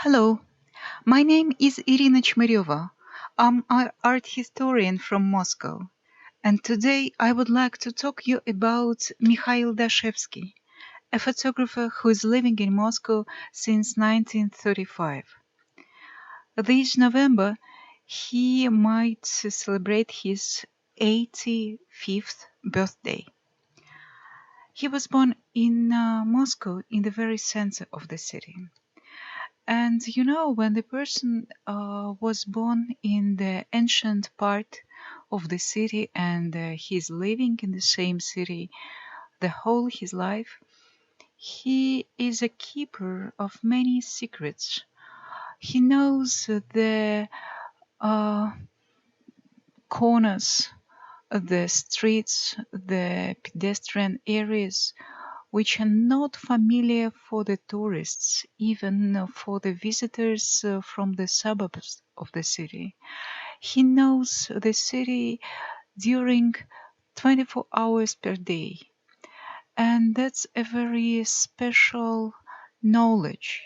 Hello, my name is Irina Chmeryova. I'm an art historian from Moscow, and today I would like to talk you about Mikhail Dashevsky, a photographer who is living in Moscow since 1935. This November, he might celebrate his 85th birthday. He was born in Moscow in the very center of the city. And when the person was born in the ancient part of the city and he's living in the same city the whole his life, he is a keeper of many secrets. He knows the uh, corners, the streets, the pedestrian areas which are not familiar for the tourists, even for the visitors from the suburbs of the city. He knows the city during 24 hours per day, and that's a very special knowledge.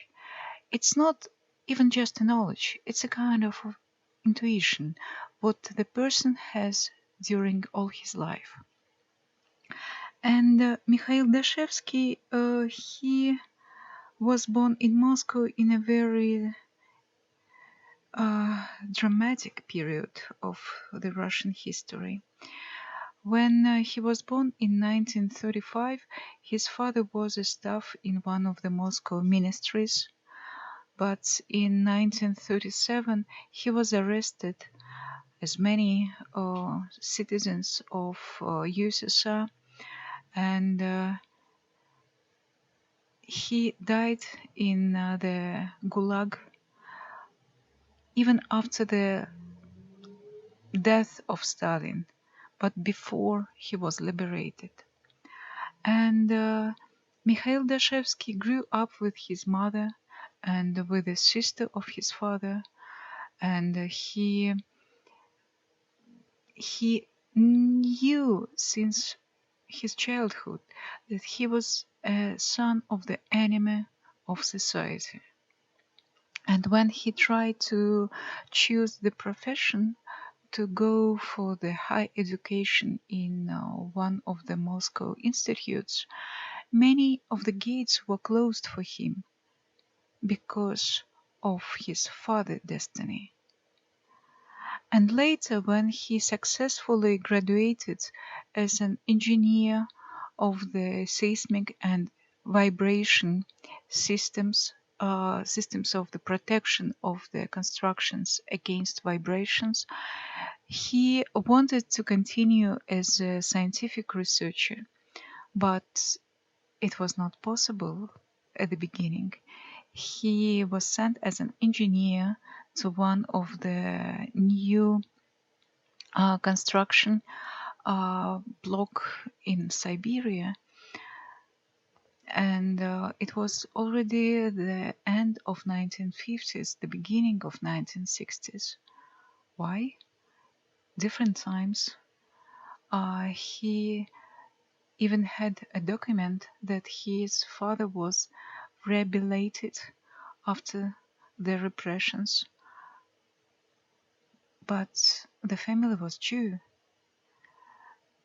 It's not even just a knowledge, it's a kind of intuition, what the person has during all his life. And Mikhail Dashevsky, he was born in Moscow in a very dramatic period of the Russian history. When he was born in 1935, his father was a staff in one of the Moscow ministries, but in 1937 he was arrested, as many citizens of USSR, and he died in the Gulag even after the death of Stalin, but before he was liberated. And Mikhail Dashevsky grew up with his mother and with the sister of his father, and he knew since his childhood that he was a son of the enemy of society. And when he tried to choose the profession to go for the high education in one of the Moscow institutes, many of the gates were closed for him because of his father's destiny. And later, when he successfully graduated as an engineer of the seismic and vibration systems, systems of the protection of the constructions against vibrations, he wanted to continue as a scientific researcher, but it was not possible at the beginning. He was sent as an engineer to one of the new construction block in Siberia, and it was already the end of 1950s, the beginning of 1960s. Why? Different times. He even had a document that his father was rehabilitated after the repressions, but the family was Jew,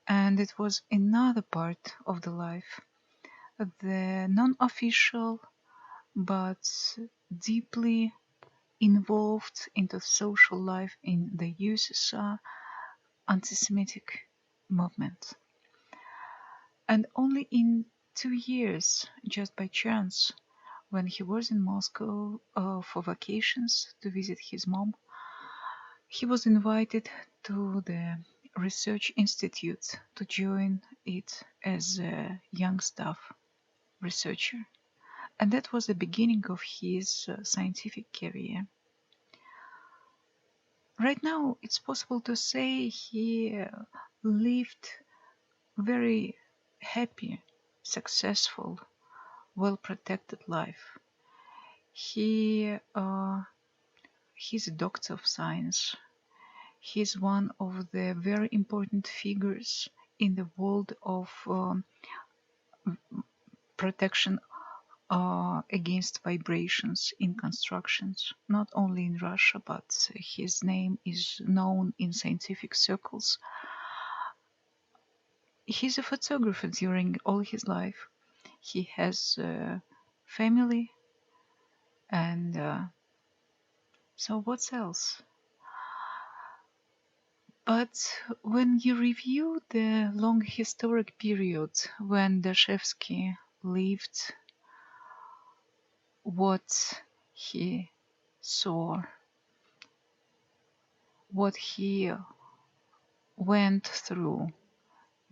and it was another part of the life, the non-official but deeply involved into social life in the USSR anti-Semitic movement. And only in 2 years, just by chance, when he was in Moscow for vacations to visit his mom, he was invited to the research institute to join it as a young staff researcher. And that was the beginning of his scientific career. Right now, it's possible to say he lived very happy, successful, well-protected life. He's a doctor of science. He's one of the very important figures in the world of protection against vibrations in constructions, not only in Russia, but his name is known in scientific circles. He's a photographer during all his life. He has a family, and so what else? But when you review the long historic period when Dashevsky lived, what he saw, what he went through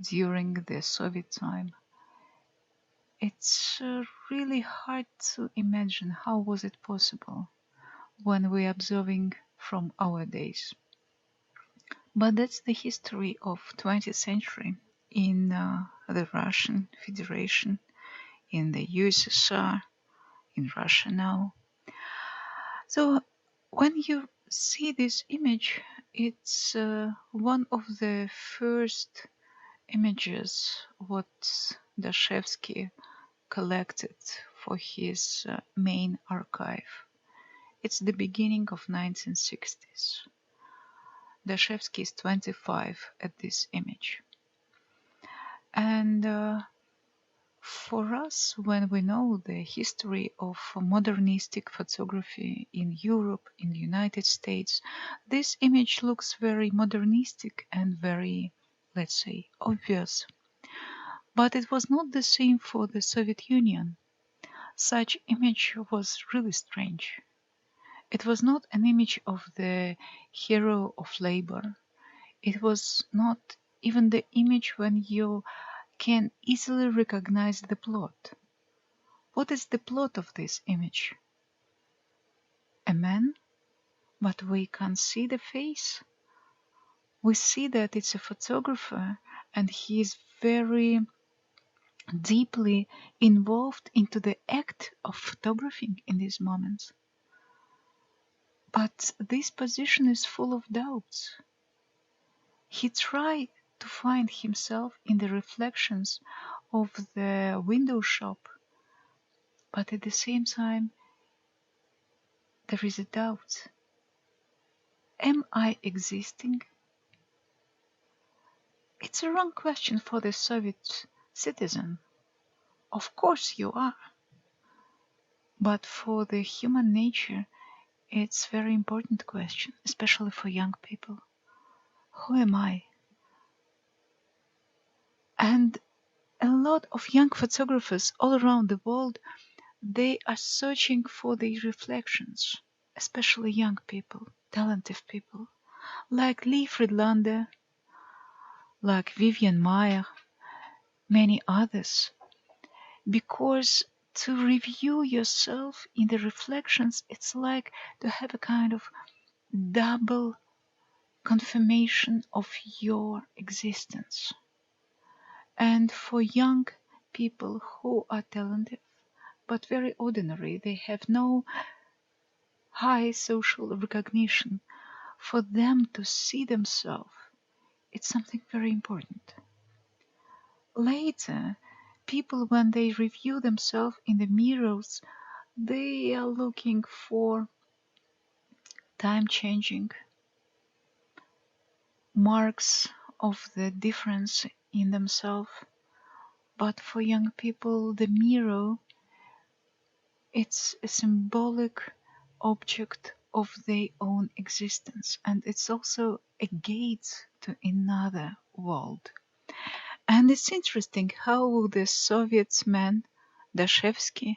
during the Soviet time, it's really hard to imagine how was it possible when we're observing from our days. But that's the history of 20th century in the Russian Federation, in the USSR, in Russia now. So when you see this image, it's one of the first images what Dashevsky collected for his main archive. It's the beginning of 1960s. Dashevsky is 25 at this image. And for us, when we know the history of modernistic photography in Europe, in the United States, this image looks very modernistic and very, let's say, obvious. But it was not the same for the Soviet Union. Such image was really strange. It was not an image of the hero of labor. It was not even the image when you can easily recognize the plot. What is the plot of this image? A man, but we can't see the face. We see that it's a photographer and he is very deeply involved into the act of photographing in these moments. But this position is full of doubts. He tried to find himself in the reflections of the window shop, but at the same time there is a doubt. Am I existing? It's a wrong question for the Soviet citizen. Of course you are. But for the human nature, it's a very important question, especially for young people. Who am I? And a lot of young photographers all around the world, they are searching for their reflections, especially young people, talented people, like Lee Friedlander, like Vivian Maier, many others. Because to review yourself in the reflections, it's like to have a kind of double confirmation of your existence. And for young people who are talented but very ordinary, they have no high social recognition, for them to see themselves, it's something very important. Later, people, when they review themselves in the mirrors, they are looking for time-changing marks of the difference in themselves. But for young people, the mirror, it's a symbolic object of their own existence, and it's also a gate to another world. And it's interesting how the Soviet man Dashevsky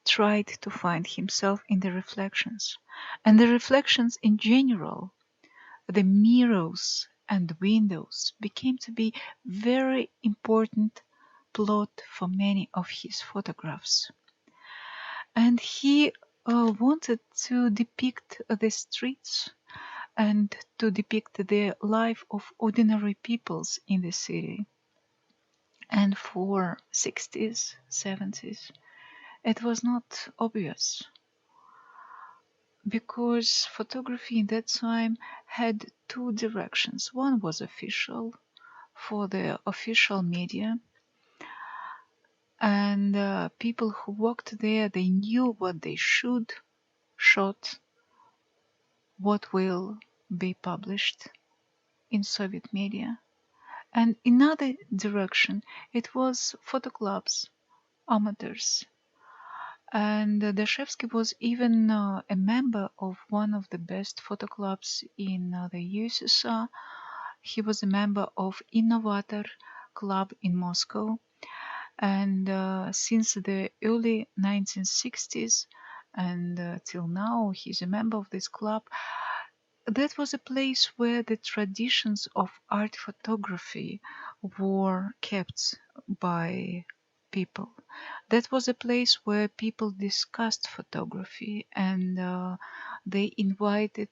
tried to find himself in the reflections. And the reflections in general, the mirrors and windows, became to be very important plot for many of his photographs. And he wanted to depict the streets and to depict the life of ordinary peoples in the city. And for 60s, 70s, it was not obvious, because photography in that time had two directions. One was official, for the official media, And people who worked there, they knew what they should shot, what will be published in Soviet media. And in other direction, it was photo clubs, amateurs. And Dashevsky was even a member of one of the best photo clubs in the USSR. He was a member of Innovator Club in Moscow. And since the early 1960s and till now, he's a member of this club. That was a place where the traditions of art photography were kept by people. That was a place where people discussed photography, and they invited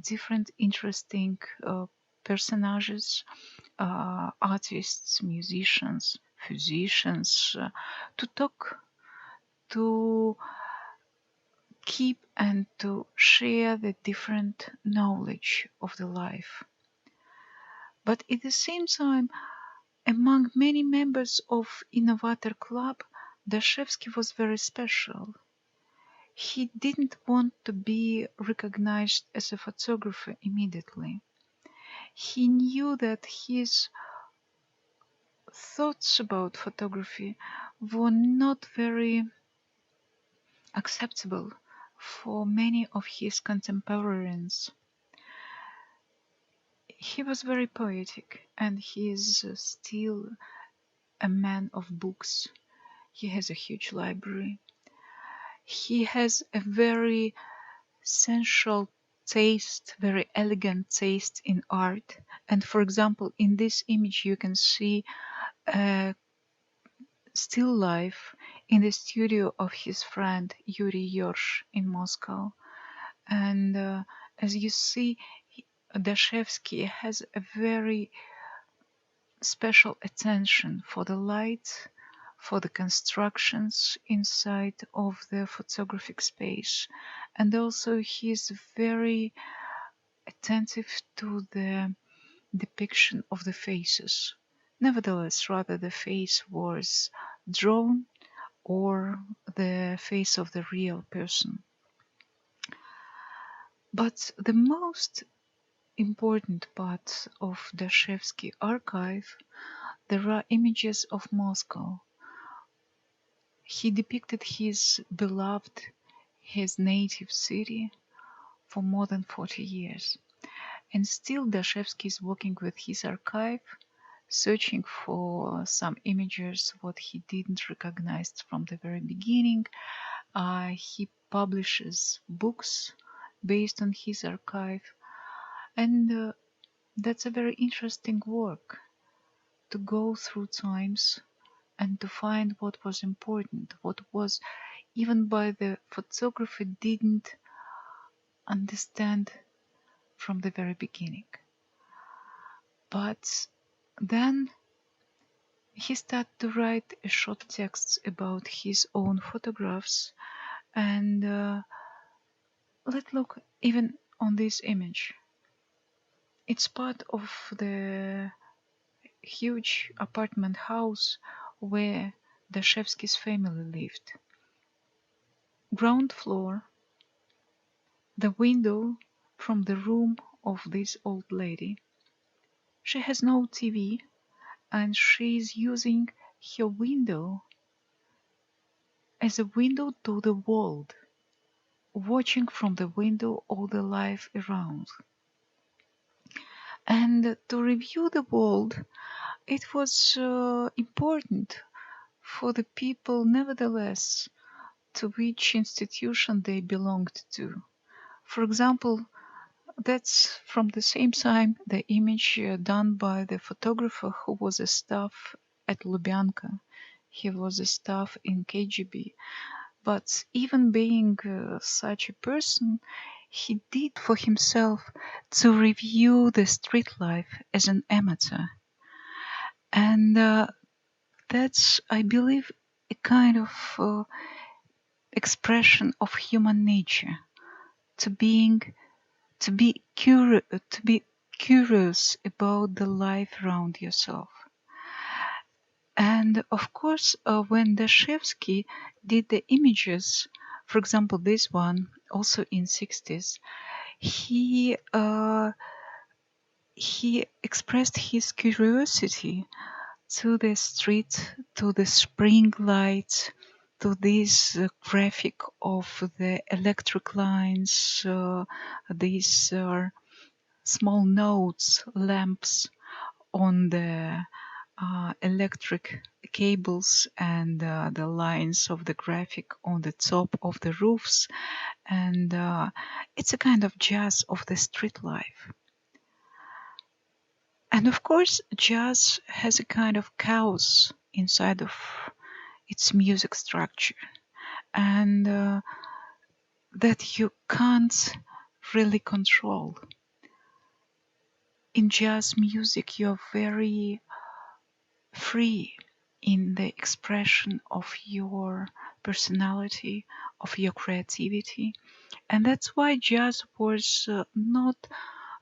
different interesting personages, artists, musicians, physicians, to talk, to keep and to share the different knowledge of the life. But at the same time, among many members of Innovator Club, Dashevsky was very special. He didn't want to be recognized as a photographer immediately. He knew that his thoughts about photography were not very acceptable for many of his contemporaries. He was very poetic, and he is still a man of books. He has a huge library. He has a very sensual taste, very elegant taste in art. And for example, in this image, you can see a still life in the studio of his friend Yuri Yorsh in Moscow. And as you see, Dashevsky has a very special attention for the light, for the constructions inside of the photographic space. And also he is very attentive to the depiction of the faces. Nevertheless, rather the face was drawn or the face of the real person. But the most important part of Dashevsky archive, there are images of Moscow. He depicted his beloved, his native city for more than 40 years. And still Dashevsky is working with his archive, searching for some images what he didn't recognize from the very beginning. He publishes books based on his archive. And that's a very interesting work, to go through times and to find what was important, what was even by the photographer didn't understand from the very beginning. But then he started to write short texts about his own photographs, and let's look even on this image. It's part of the huge apartment house where Dashevsky's family lived. Ground floor, the window from the room of this old lady. She has no TV, and she is using her window as a window to the world, watching from the window all the life around. And to review the world, it was important for the people, nevertheless, to which institution they belonged to. For example, that's from the same time the image done by the photographer who was a staff at Lubyanka. He was a staff in KGB. But even being such a person, he did for himself to review the street life as an amateur. And that's, I believe, a kind of expression of human nature, to be curious about the life around yourself. And of course, when Dashevsky did the images, for example, this one, also in 60s, he expressed his curiosity to the street, to the spring lights, to this graphic of the electric lines, these small nodes, lamps on the electric cables and the lines of the graphic on the top of the roofs. And it's a kind of jazz of the street life. And of course, jazz has a kind of chaos inside of its music structure, and that you can't really control. In jazz music, you're very free in the expression of your personality, of your creativity. And that's why jazz was not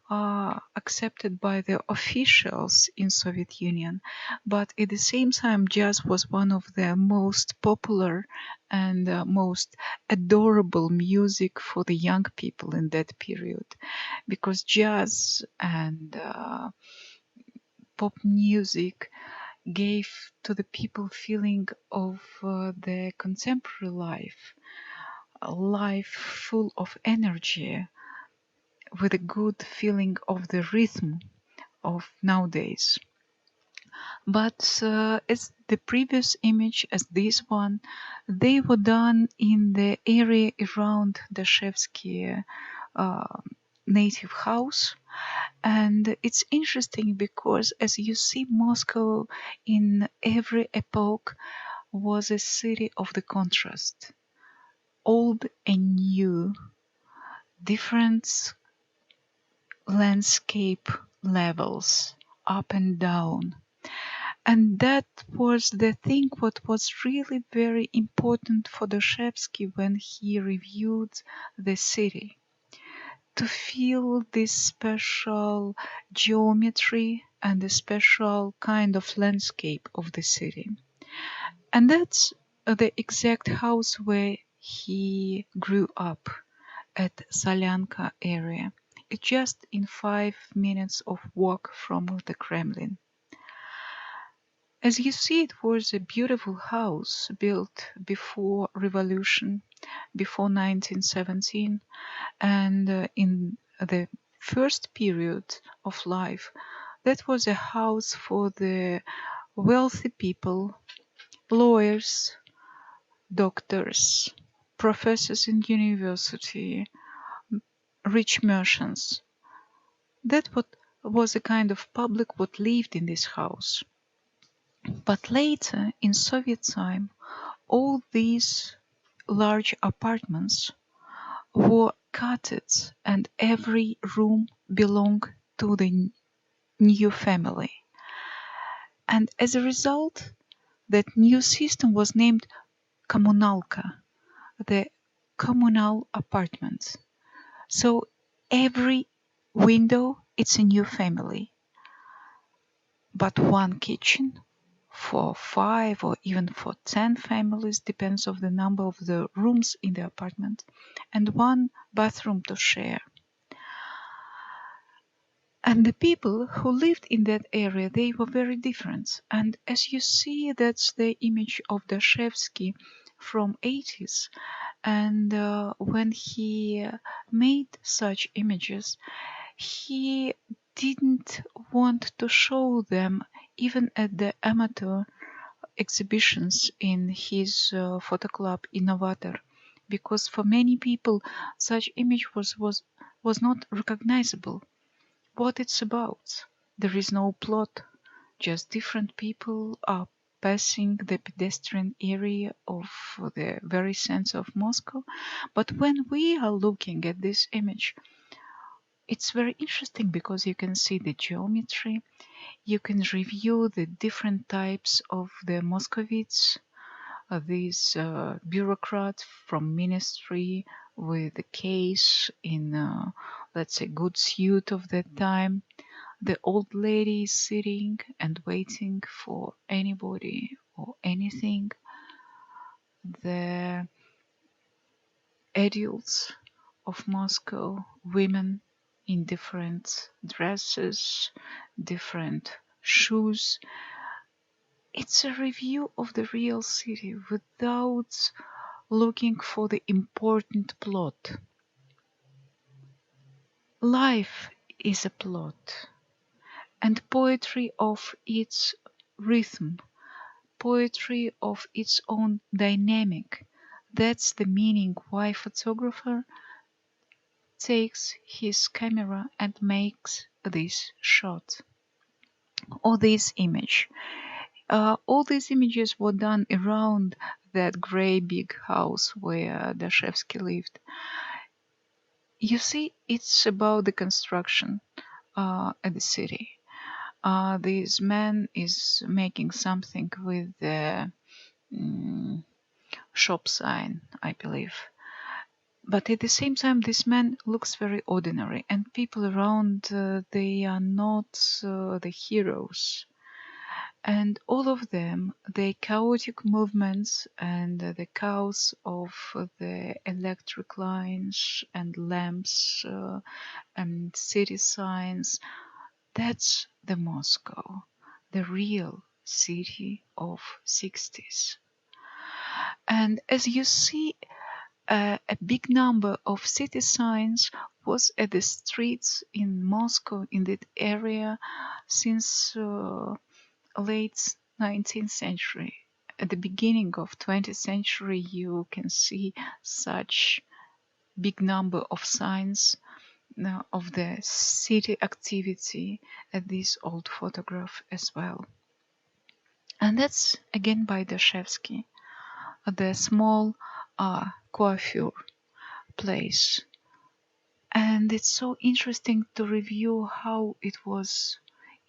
accepted by the officials in Soviet Union, but at the same time, jazz was one of the most popular and most adorable music for the young people in that period, because jazz and pop music gave to the people feeling of the contemporary life, a life full of energy, with a good feeling of the rhythm of nowadays. But as the previous image, as this one, they were done in the area around Dashevsky native house. And it's interesting because, as you see, Moscow in every epoch was a city of the contrast, old and new, different landscape levels, up and down. And that was the thing what was really very important for Dostoevsky when he reviewed the city. To feel this special geometry and the special kind of landscape of the city. And that's the exact house where he grew up, at Solyanka area. It's just in 5 minutes of walk from the Kremlin. As you see, it was a beautiful house built before revolution, before 1917, and in the first period of life, that was a house for the wealthy people, lawyers, doctors, professors in university, rich merchants. That what was a kind of public what lived in this house. But later, in Soviet time, all these large apartments were cutted and every room belonged to the new family. And as a result, that new system was named Kommunalka, the communal apartments. So every window, it's a new family. But one kitchen for 5 or even for 10 families, depends on the number of the rooms in the apartment, and one bathroom to share. And the people who lived in that area, they were very different. And as you see, that's the image of Dashevsky from 80s. And when he made such images, he didn't want to show them even at the amateur exhibitions in his photo club Innovator, because for many people such image was not recognizable. What it's about? There is no plot, just different people are passing the pedestrian area of the very center of Moscow. But when we are looking at this image, it's very interesting because you can see the geometry, you can review the different types of the Moscovites, these bureaucrats from ministry with a case in, let's say, good suit of that time. The old lady is sitting and waiting for anybody or anything. The adults of Moscow, women in different dresses, different shoes. It's a review of the real city without looking for the important plot. Life is a plot, and poetry of its rhythm, poetry of its own dynamic. That's the meaning why photographer takes his camera and makes this shot or this image. All these images were done around that grey big house where Dashevsky lived. You see, it's about the construction at the city. This man is making something with the shop sign, I believe. But at the same time, this man looks very ordinary, and people around, they are not the heroes. And all of them, their chaotic movements and the chaos of the electric lines and lamps and city signs, that's the Moscow, the real city of 60s. And as you see, a big number of city signs was at the streets in Moscow in that area since late 19th century. At the beginning of 20th century, you can see such big number of signs of the city activity at this old photograph as well. And that's again by Dashevsky, the small coiffure place. And it's so interesting to review how it was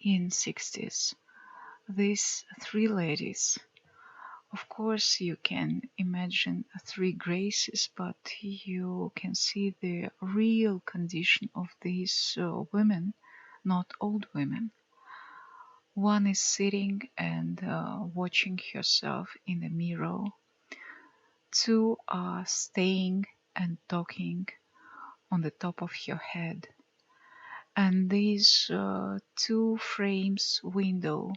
in 60s. These three ladies. Of course, you can imagine three graces, but you can see the real condition of these women, not old women. One is sitting and watching herself in the mirror. Two are staying and talking on the top of her head. And these two frames window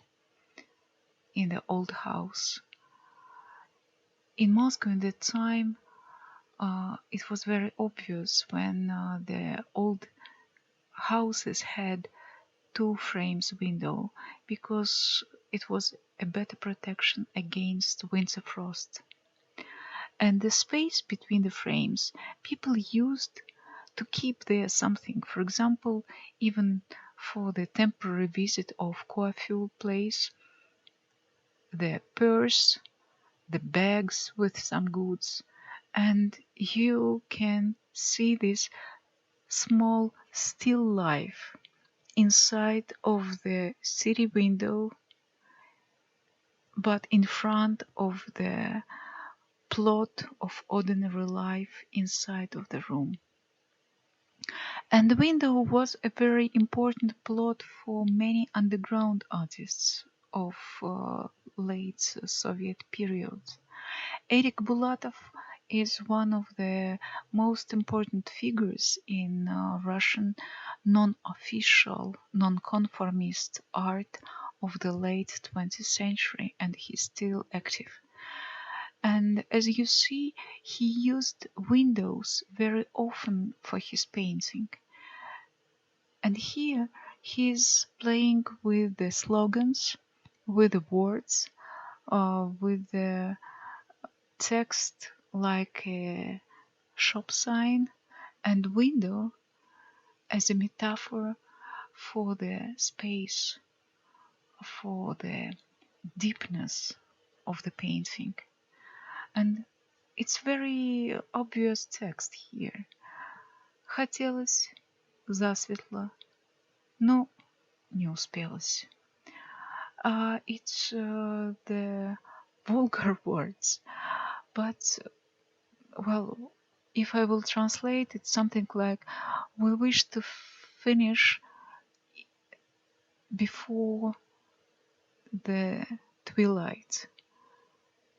in the old house. In Moscow in that time, it was very obvious when the old houses had two frames window because it was a better protection against winter frost. And the space between the frames people used to keep there something. For example, even for the temporary visit of coiffure place, the purse, the bags with some goods, and you can see this small still life inside of the city window, but in front of the plot of ordinary life inside of the room. And the window was a very important plot for many underground artists of late Soviet period. Erich Bulatov is one of the most important figures in Russian non-official, non-conformist art of the late 20th century, and he's still active. And as you see, he used windows very often for his painting. And here he's playing with the slogans, with the words, with the text like a shop sign, and window as a metaphor for the space, for the deepness of the painting. And it's very obvious text here. Хотелось засветло, но не успелось. It's the vulgar words, but well, if I will translate, it's something like we wish to finish before the twilight,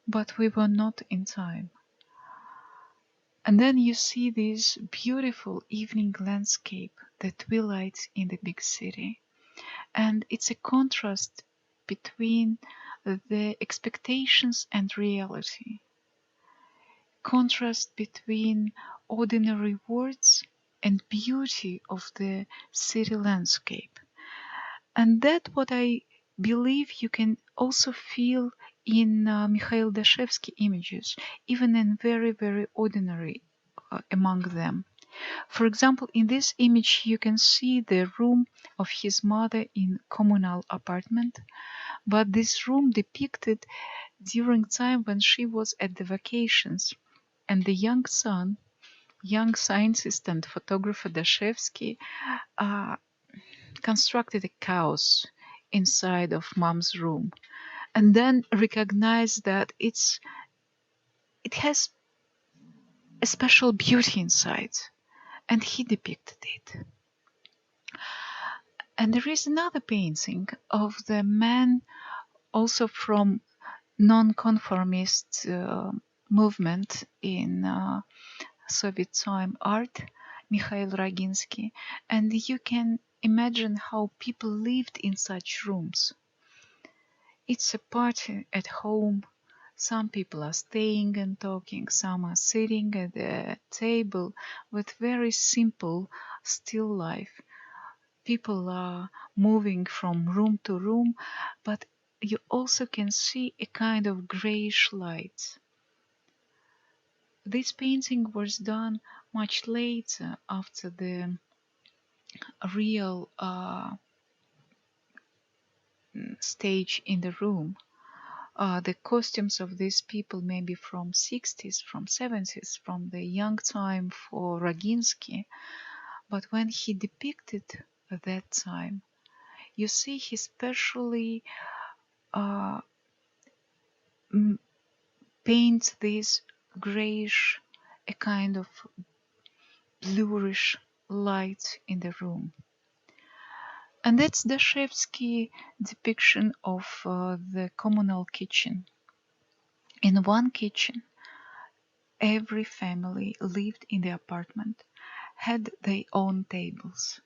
but we were not in time. And then you see this beautiful evening landscape, the twilight in the big city. And it's a contrast between the expectations and reality, contrast between ordinary words and beauty of the city landscape. And that what I believe you can also feel in Mikhail Dashevsky images, even in very, very ordinary among them. For example, in this image you can see the room of his mother in communal apartment, but this room depicted during time when she was at the vacations, and the young son, young scientist and photographer Dashevsky, uh, constructed a chaos inside of mom's room, and then recognized that it has a special beauty inside, and he depicted it. And there is another painting of the man, also from non-conformist movement in Soviet time art, Mikhail Raginski, and you can imagine how people lived in such rooms. It's a party at home. Some people are staying and talking, some are sitting at the table with very simple still life. People are moving from room to room, but you also can see a kind of grayish light. This painting was done much later after the real stage in the room. The costumes of these people may be from 60s, from 70s, from the young time for Raginski. But when he depicted that time, you see he specially paints this grayish, a kind of bluish light in the room. And that's Dashevsky depiction of the communal kitchen. In one kitchen, every family lived in the apartment, had their own tables.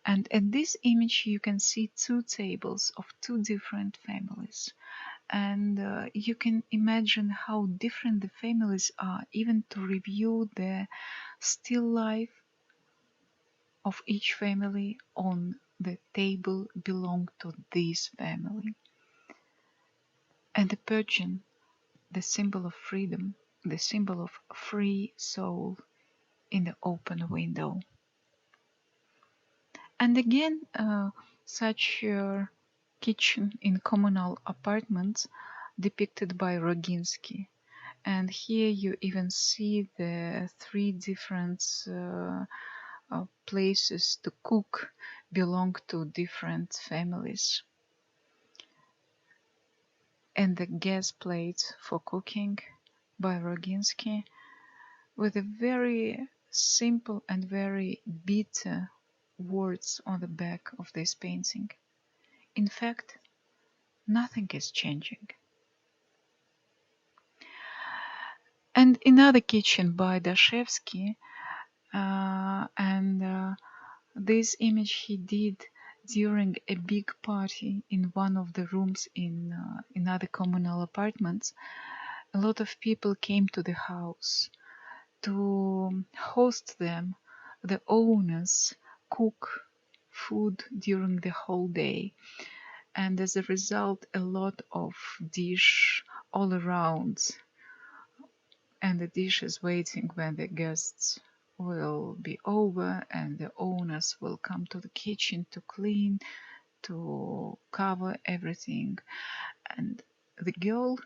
And in this image you can see two tables of two different families. And you can imagine how different the families are, even to review the still life of each family on the table belonged to this family. And the Persian, the symbol of freedom, the symbol of free soul in the open window. And again, such a kitchen in communal apartments depicted by Raginski. And here you even see the three different places to cook belong to different families. And the gas plate for cooking by Raginski, with a very simple and very bitter words on the back of this painting. In fact, nothing is changing. And another kitchen by Dashevsky, this image he did during a big party in one of the rooms in other communal apartments. A lot of people came to the house to host them. The owners cook food during the whole day, and as a result a lot of dish all around, and the dish is waiting when the guests will be over, and the owners will come to the kitchen to clean, to cover everything. And the girl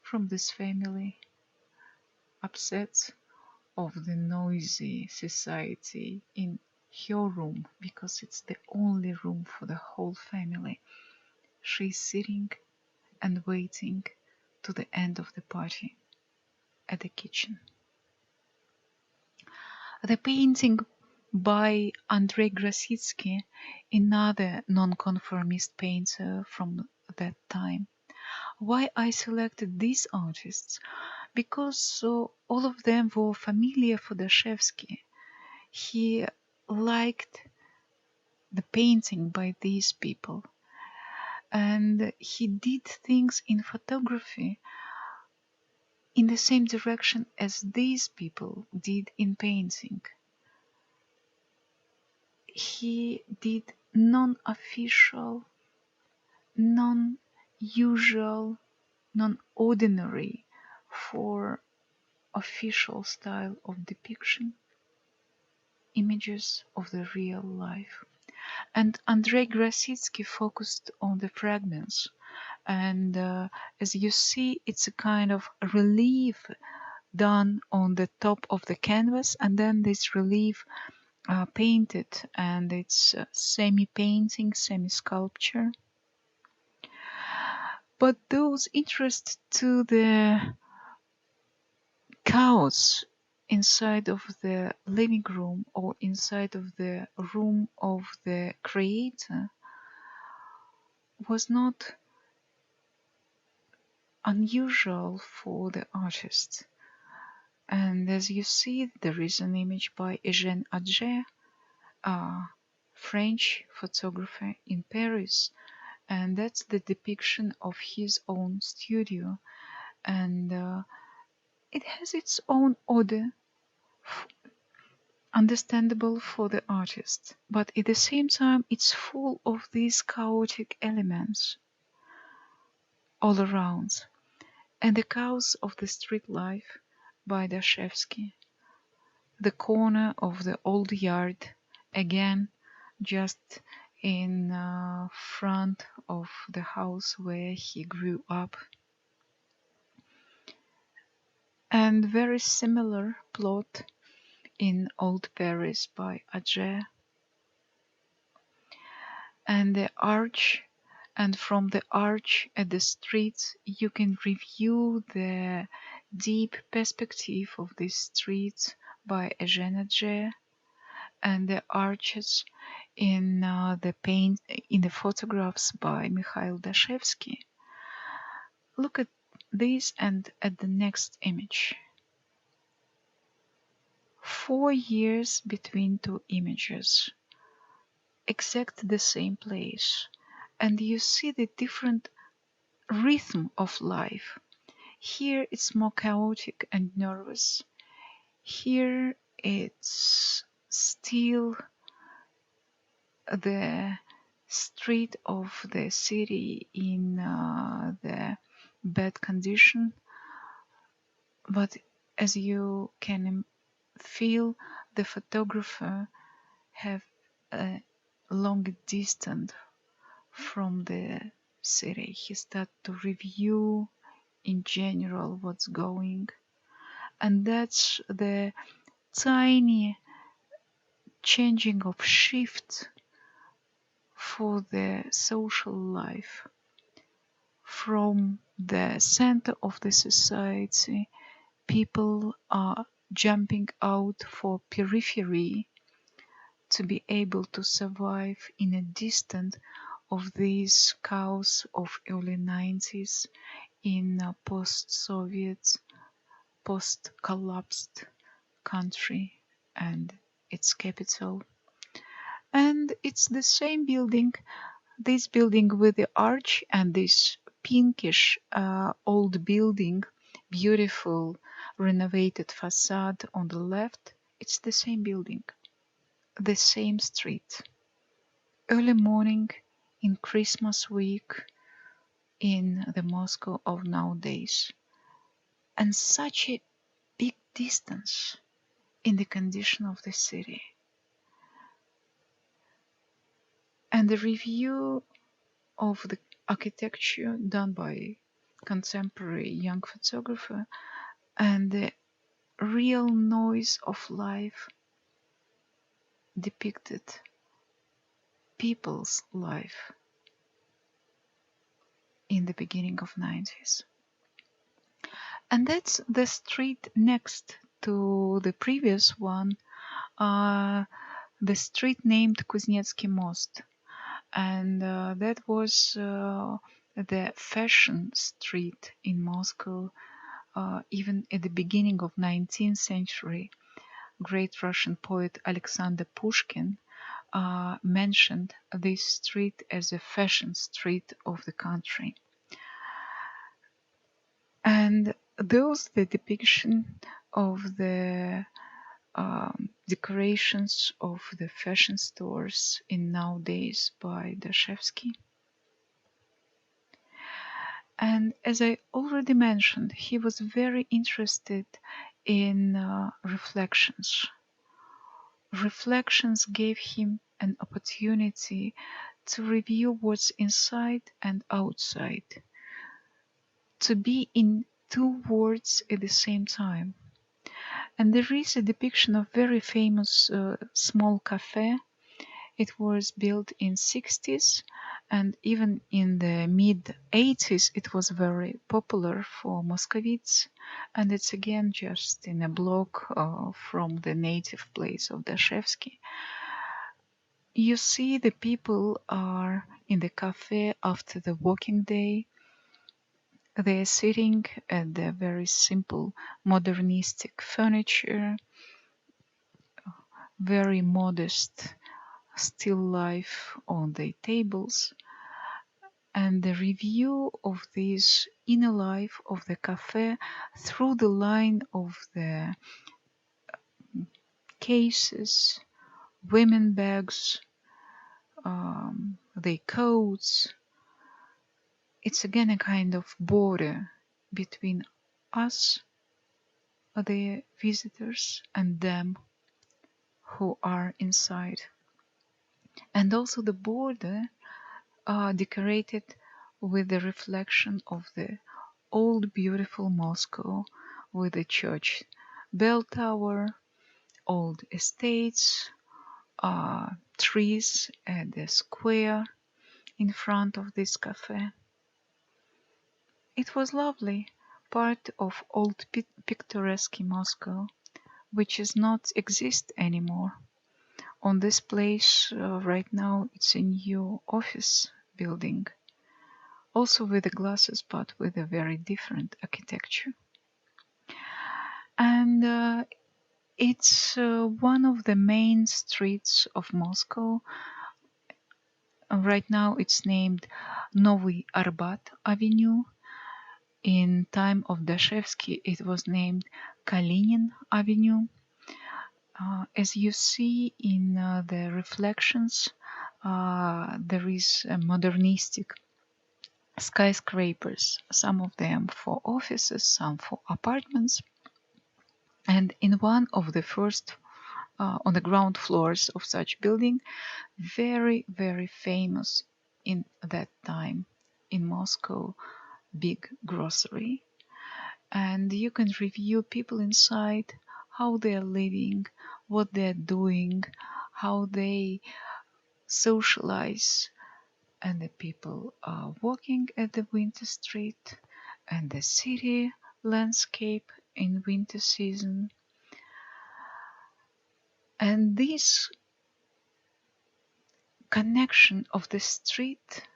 from this family, upset of the noisy society in her room, because it's the only room for the whole family, she's sitting and waiting to the end of the party at the kitchen. The painting by Andrei Gracitski, another nonconformist painter from that time. Why I selected these artists? Because all of them were familiar for Dashevsky. He liked the painting by these people, and he did things in photography in the same direction as these people did in painting. He did non-official, non-usual, non-ordinary for official style of depiction images of the real life. And Andrei Gracitski focused on the fragments, and as you see, it's a kind of relief done on the top of the canvas, and then this relief painted, and it's semi-painting, semi-sculpture. But those interested to the chaos inside of the living room or inside of the room of the creator was not unusual for the artist. And as you see, there is an image by Eugène Atget, a French photographer in Paris, and that's the depiction of his own studio, and it has its own order, understandable for the artist, but at the same time it's full of these chaotic elements all around. And the chaos of the street life by Dashevsky, the corner of the old yard, again just in front of the house where he grew up, and very similar plot in Old Paris by Atget, and the arch, and from the arch at the streets you can review the deep perspective of this street by Eugène Atget, and the arches in the photographs by Mikhail Dashevsky. Look at this and at the next image. 4 years between two images, exact the same place, and you see the different rhythm of life. Here it's more chaotic and nervous. Here it's still the street of the city in the bad condition, but as you can feel, the photographer have a long distance from the city. He start to review in general what's going, and that's the tiny changing of shift for the social life from the center of the society. People are jumping out for periphery to be able to survive in a distance of this chaos of early 90s in a post-Soviet, post-collapsed country and its capital. And it's the same building, this building with the arch and this pinkish old building, beautiful renovated facade on the left. It's the same building, the same street. Early morning in Christmas week in the Moscow of nowadays. And such a big distance in the condition of the city. And the review of the architecture done by contemporary young photographer, and the real noise of life depicted people's life in the beginning of 90s. And that's the street next to the previous one, the street named Kuznetsky Most, and that was the fashion street in Moscow. Even at the beginning of 19th century, great Russian poet Alexander Pushkin mentioned this street as a fashion street of the country. And those the depiction of the decorations of the fashion stores in nowadays by Dashevsky. And as I already mentioned, he was very interested in reflections. Reflections gave him an opportunity to review what's inside and outside, to be in two worlds at the same time. And there is a depiction of very famous small cafe. It was built in 60s, and even in the mid 80s it was very popular for Moscovites, and it's again just in a block from the native place of Dashevsky. You see the people are in the cafe after the working day. They are sitting at the very simple modernistic furniture, very modest still life on the tables, and the review of this inner life of the cafe through the line of the cases, women bags, their coats. It's again a kind of border between us, the visitors, and them who are inside. And also the border decorated with the reflection of the old beautiful Moscow, with the church bell tower, old estates, trees at the square in front of this cafe. It was lovely, part of old picturesque Moscow, which does not exist anymore. On this place right now it's a new office building, also with the glasses but with a very different architecture. And it's one of the main streets of Moscow. Right now it's named Novi Arbat Avenue. In time of Dashevsky it was named Kalinin Avenue. As you see in the reflections, there is a modernistic skyscrapers, some of them for offices, some for apartments. And in one of the first, on the ground floors of such building, very, very famous in that time in Moscow, big grocery. And you can review people inside, how they are living, what they are doing, how they socialize. And the people are walking at the winter street and the city landscape in winter season. And this connection of the street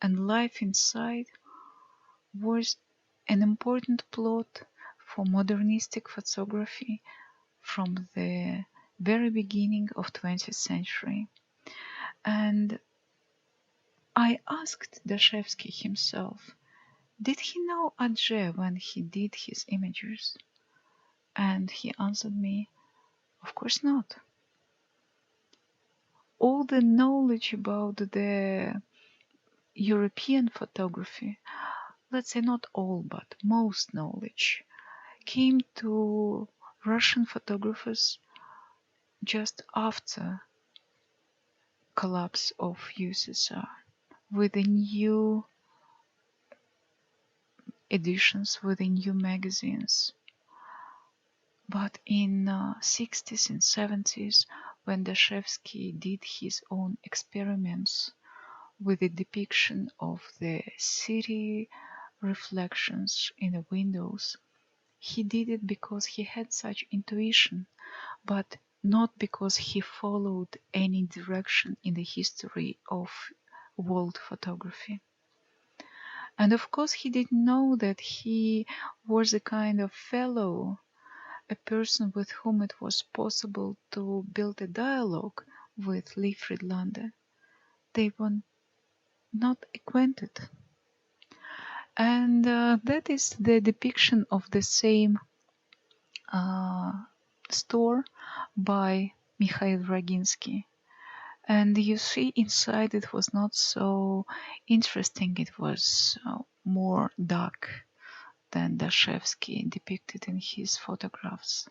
and life inside was an important plot for modernistic photography from the very beginning of 20th century. And I asked Dashevsky himself, did he know Adje when he did his images? And he answered me, of course not. All the knowledge about the European photography, let's say not all, but most knowledge, came to Russian photographers just after collapse of USSR, with the new editions, with the new magazines. But in 60s and 70s, when Dashevsky did his own experiments with the depiction of the city reflections in the windows, he did it because he had such intuition, but not because he followed any direction in the history of world photography. And of course, he didn't know that he was a kind of fellow, a person with whom it was possible to build a dialogue with Lee Friedlander. They were not acquainted. And that is the depiction of the same store by Mikhail Raginski. And you see inside it was not so interesting, it was more dark than Dashevsky depicted in his photographs.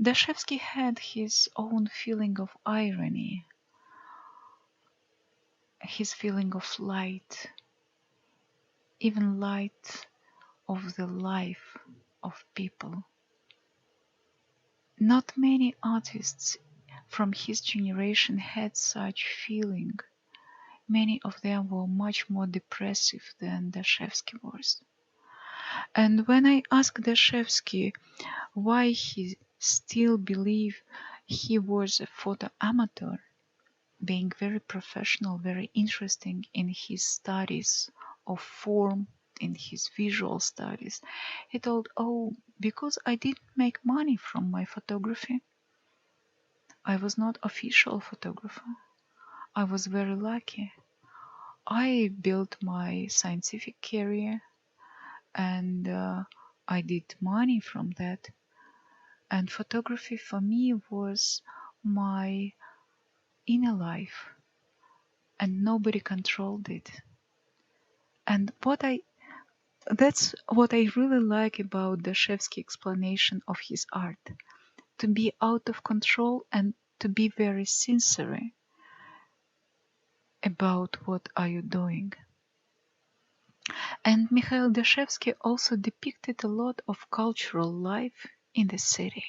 Dashevsky had his own feeling of irony, his feeling of light, even light of the life of people. Not many artists from his generation had such feeling. Many of them were much more depressive than Dashevsky was. And when I asked Dashevsky why he still believed he was a photo amateur, being very professional, very interesting in his studies of form, in his visual studies, he told, "Oh, because I didn't make money from my photography. I was not official photographer. I was very lucky. I built my scientific career and I did money from that. And photography for me was my inner life, and nobody controlled it." And that's what I really like about Dashevsky's explanation of his art. To be out of control and to be very sincere about what are you doing. And Mikhail Dashevsky also depicted a lot of cultural life in the city.